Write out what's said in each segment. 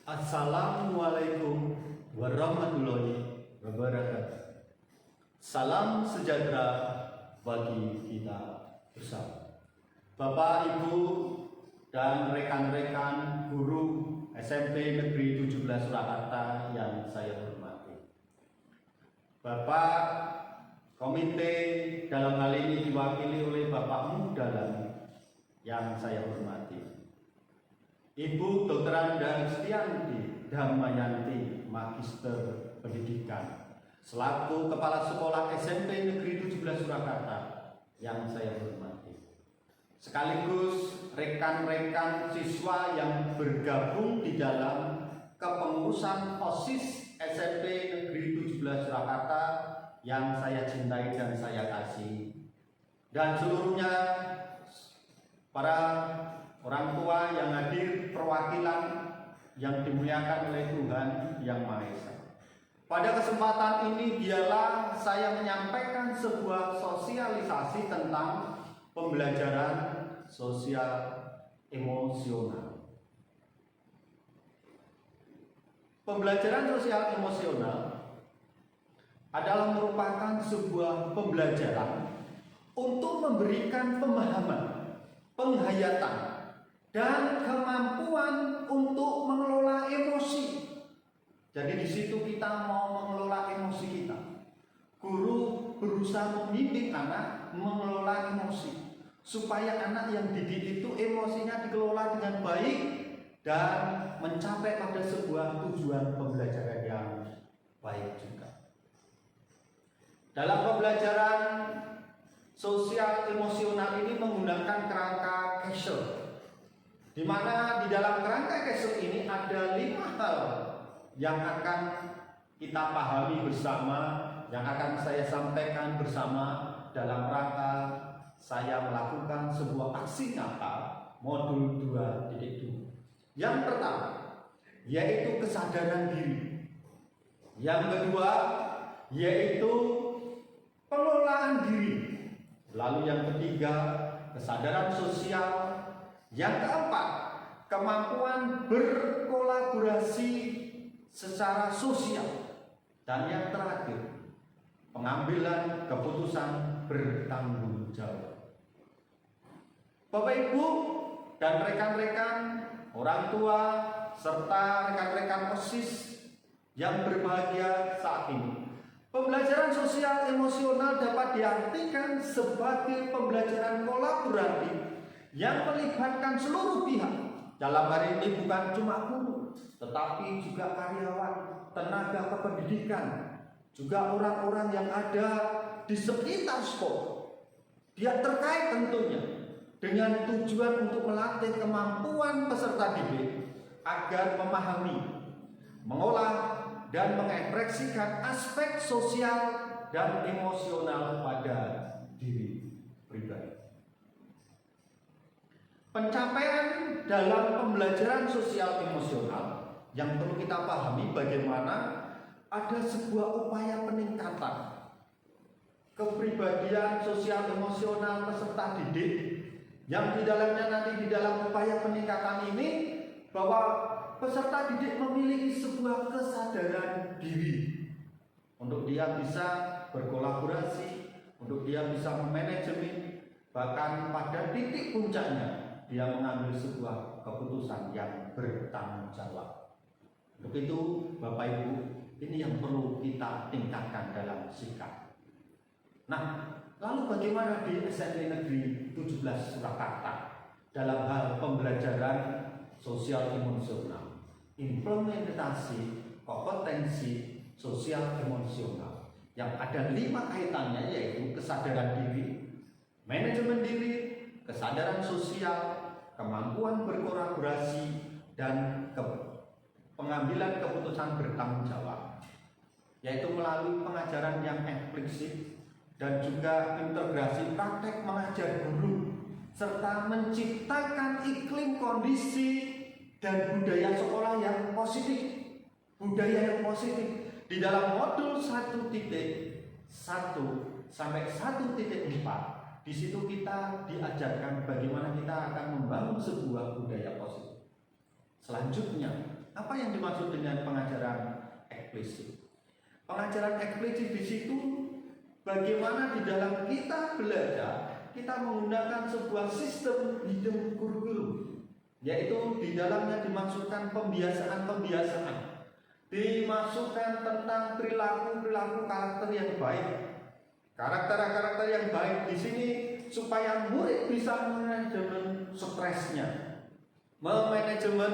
Assalamualaikum warahmatullahi wabarakatuh. Salam sejahtera bagi kita bersama. Bapak, Ibu, dan rekan-rekan guru SMP Negeri 17 Surakarta yang saya hormati. Bapak komite dalam hal ini diwakili oleh Bapak Mudalan yang saya hormati. Ibu Dr. Anda Istianti Damayanti, Magister Pendidikan, selaku Kepala Sekolah SMP Negeri 17 Surakarta yang saya hormati. Sekaligus rekan-rekan siswa yang bergabung di dalam kepengurusan OSIS SMP Negeri 17 Surakarta yang saya cintai dan saya kasih. Dan seluruhnya para orang tua yang hadir, perwakilan yang dimuliakan oleh Tuhan Yang Maha Esa. Pada kesempatan ini biarlah saya menyampaikan sebuah sosialisasi tentang pembelajaran sosial emosional. Pembelajaran sosial emosional adalah merupakan sebuah pembelajaran untuk memberikan pemahaman, penghayatan, dan kemampuan untuk mengelola emosi. Jadi di situ kita mau mengelola emosi kita. Guru berusaha membimbing anak mengelola emosi supaya anak yang didik itu emosinya dikelola dengan baik dan mencapai pada sebuah tujuan pembelajaran yang baik juga. Dalam pembelajaran sosial emosional ini menggunakan kerangka Castle, di mana di dalam kerangka Castle ini ada 5 hal yang akan kita pahami bersama, yang akan saya sampaikan bersama dalam rangka saya melakukan sebuah aksi nyata modul 2.2. Yang pertama yaitu kesadaran diri. Yang kedua yaitu pengelolaan diri. Lalu yang ketiga kesadaran sosial. Yang keempat, kemampuan berkolaborasi secara sosial. Dan yang terakhir, pengambilan keputusan bertanggung jawab. Bapak, Ibu, dan rekan-rekan, orang tua, serta rekan-rekan OSIS yang berbahagia saat ini, pembelajaran sosial emosional dapat diartikan sebagai pembelajaran kolaboratif yang melibatkan seluruh pihak. Dalam hari ini bukan cuma guru, tetapi juga karyawan, tenaga kependidikan, juga orang-orang yang ada di sekitar sekolah. Dia terkait tentunya dengan tujuan untuk melatih kemampuan peserta didik agar memahami, mengolah, dan mengekspresikan aspek sosial dan emosional pada diri pribadi. Pencapaian dalam pembelajaran sosial emosional yang perlu kita pahami bagaimana ada sebuah upaya peningkatan kepribadian sosial emosional peserta didik, yang di dalamnya nanti di dalam upaya peningkatan ini bahwa peserta didik memiliki sebuah kesadaran diri untuk dia bisa berkolaborasi, untuk dia bisa memanajemen, bahkan pada titik puncaknya dia mengambil sebuah keputusan yang bertanggung jawab. Untuk itu, Bapak Ibu, ini yang perlu kita tingkatkan dalam sikap. Nah, lalu bagaimana di SMP Negeri 17 Surakarta dalam hal pembelajaran sosial emosional, implementasi kompetensi sosial emosional yang ada 5 kaitannya, yaitu kesadaran diri, manajemen diri, kesadaran sosial, kemampuan berkolaborasi, dan pengambilan keputusan bertanggung jawab, yaitu melalui pengajaran yang eksplisit dan juga integrasi praktek mengajar guru, serta menciptakan iklim kondisi dan budaya sekolah yang positif. Budaya yang positif di dalam modul 1.1 sampai 1.4. Di situ kita diajarkan bagaimana kita akan membangun sebuah budaya positif. Selanjutnya, Apa yang dimaksud dengan pengajaran eksplisit? Pengajaran eksplisit di situ bagaimana di dalam kita belajar, kita menggunakan sebuah sistem hidup kurikulum, yaitu di dalamnya dimaksudkan pembiasaan-pembiasaan, dimasukkan tentang perilaku-perilaku karakter yang baik, karakter-karakter yang baik di sini supaya murid bisa manajemen stresnya, memanajemen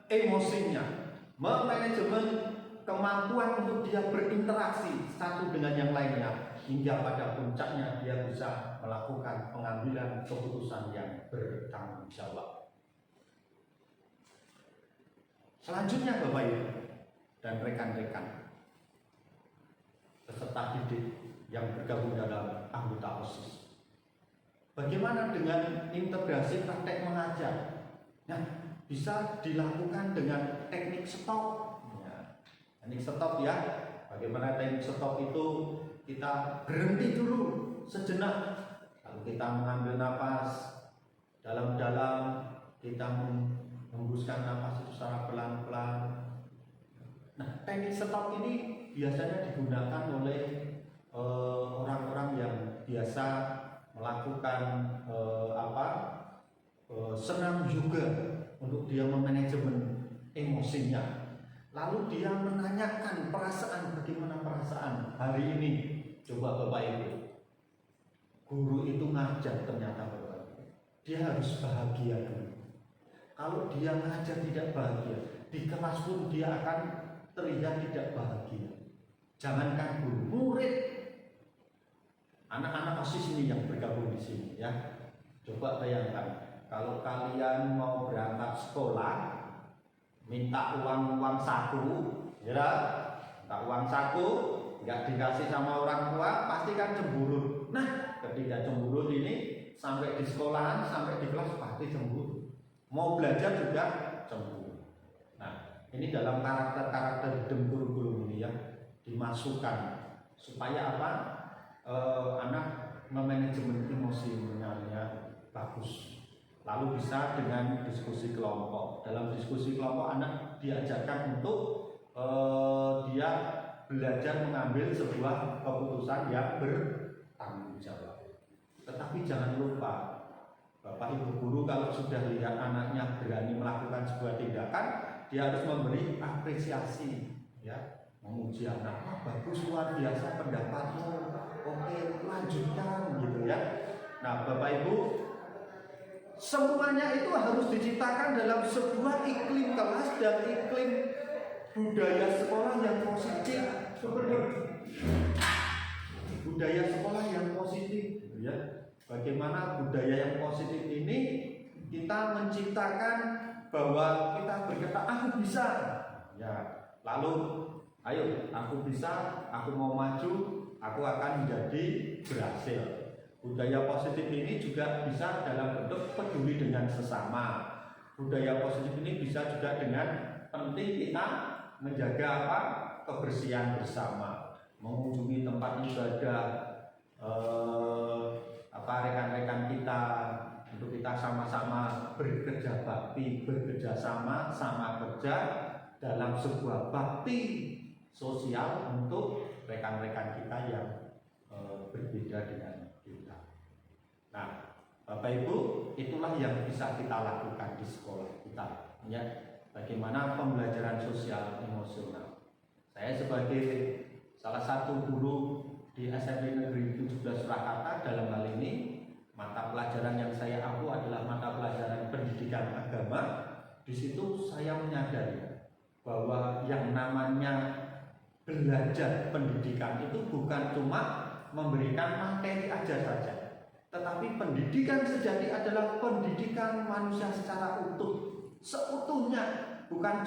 emosinya, memanajemen kemampuan untuk dia berinteraksi satu dengan yang lainnya, hingga pada puncaknya dia bisa melakukan pengambilan keputusan yang bertanggung jawab. Selanjutnya Bapak Ibu dan rekan-rekan peserta didik yang bergabung dalam anggota OSIS, bagaimana dengan integrasi praktek mengajar? Nah, bisa dilakukan dengan teknik stop. Ya, teknik stop ya. Bagaimana teknik stop itu? Kita berhenti dulu sejenak, lalu kita mengambil napas dalam-dalam, kita menghembuskan napas itu secara pelan-pelan. Nah, teknik stop ini biasanya digunakan oleh orang-orang yang biasa melakukan senam juga untuk dia memanajemen emosinya. Lalu dia menanyakan perasaan, bagaimana perasaan hari ini. Coba Bapak Ibu, guru itu ngajar ternyata Bapak Ibu, dia harus bahagia dulu. Kalau dia ngajar tidak bahagia, di kelas pun dia akan terlihat tidak bahagia. Jangankan guru, murid, anak-anak OSIS ini yang bergabung di sini ya. Coba bayangkan, kalau kalian mau berangkat sekolah, minta uang saku, ya, minta uang saku, nggak dikasih sama orang tua, pasti kan cemburu. Nah, ketika cemburu ini sampai di sekolahan, sampai di kelas pasti cemburu. Mau belajar juga cemburu. Nah, ini dalam karakter-karakter hidup kurikulum ini ya dimasukkan supaya apa? Anak memanajemen emosinya bagus. Lalu bisa dengan diskusi kelompok. Dalam diskusi kelompok anak diajarkan untuk dia belajar mengambil sebuah keputusan yang bertanggung jawab. Tetapi jangan lupa, Bapak Ibu guru kalau sudah lihat anaknya berani melakukan sebuah tindakan, dia harus memberi apresiasi, ya, memuji anak. Oh, bagus, luar biasa pendapatmu. Oke, lanjutkan gitu ya. Nah, Bapak Ibu, semuanya itu harus diciptakan dalam sebuah iklim kelas dan iklim budaya sekolah yang positif. Budaya sekolah yang positif, ya. Bagaimana budaya yang positif ini kita menciptakan bahwa kita berkata aku bisa, ya. Lalu ayo aku bisa, aku mau maju, aku akan menjadi berhasil. Budaya positif ini juga bisa dalam bentuk peduli dengan sesama. Budaya positif ini bisa juga dengan penting kita menjaga apa? Kebersihan bersama, mengunjungi tempat ibadah, rekan-rekan kita, untuk kita sama-sama bekerja bakti, bekerja sama kerja dalam sebuah bakti sosial untuk rekan-rekan kita yang berbeda dengan kita. Nah, Bapak Ibu, itulah yang bisa kita lakukan di sekolah kita, ya. Bagaimana pembelajaran sosial emosional. Saya sebagai salah satu guru di SMP Negeri 17 Surakarta, dalam hal ini mata pelajaran yang saya ampu adalah mata pelajaran pendidikan agama. Di situ saya menyadari bahwa yang namanya belajar pendidikan itu bukan cuma memberikan materi aja saja, tetapi pendidikan sejati adalah pendidikan manusia secara utuh, seutuhnya, bukan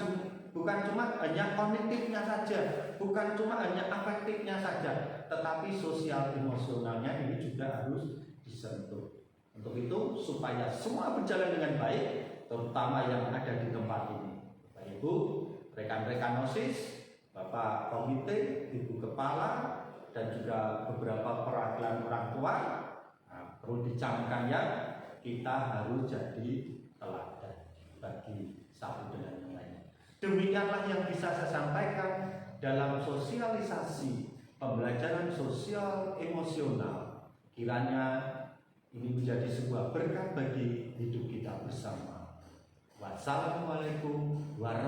cuma hanya kognitifnya saja, bukan cuma hanya afektifnya saja, tetapi sosial emosionalnya ini juga harus disentuh. Untuk itu supaya semua berjalan dengan baik, terutama yang ada di tempat ini, Bapak Ibu, rekan-rekan OSIS, Bapak Komite, Ibu Kepala, dan juga beberapa perwakilan orang tua, perlu dicamkan ya, kita harus jadi teladan bagi satu dengan yang lain. Demikianlah yang bisa saya sampaikan dalam sosialisasi pembelajaran sosial emosional. Kiranya ini menjadi sebuah berkat bagi hidup kita bersama. Wassalamualaikum warahmatullahi wabarakatuh.